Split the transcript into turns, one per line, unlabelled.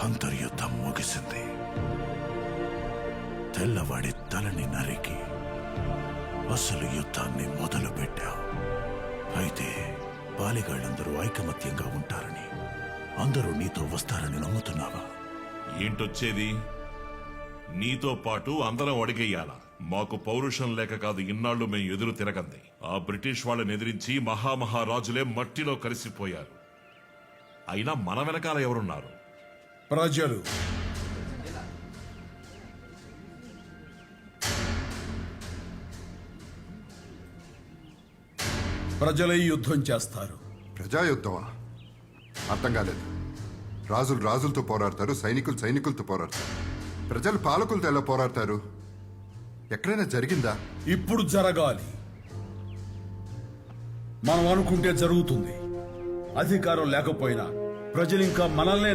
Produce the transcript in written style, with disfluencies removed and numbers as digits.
అంతర్యుద్ధం ముగిసింది. తెల్లవాడి తలని నరికి అసలు యుద్ధాన్ని మొదలుపెట్టావు. అయితే పాలిగాళ్ళందరూ ఐకమత్యంగా ఉంటారని, అందరూ నీతో వస్తారని నమ్ముతున్నావా?
ఏంటొచ్చేది? నీతో పాటు అందరం అడిగేయాలా? మాకు పౌరుషం లేక కాదు ఇన్నాళ్లు మేము ఎదురు తిరగంది. ఆ బ్రిటిష్ వాళ్ళని ఎదిరించి మహామహారాజులే మట్టిలో కలిసిపోయారు. అయినా మన వెనకాల ఎవరున్నారు?
ప్రజలు. ప్రజలై యుద్ధం చేస్తారు.
ప్రజాయుద్ధమా? అర్థం కాలేదు. రాజులు రాజులతో పోరాడతారు, సైనికులు సైనికులతో పోరాడతారు. ప్రజలు పాలకులతో ఎలా పోరాడతారు? ఎక్కడైనా జరిగిందా?
ఇప్పుడు జరగాలి. మనం అనుకుంటే జరుగుతుంది. అధికారం లేకపోయినా ప్రజలు ఇంకా మనల్నే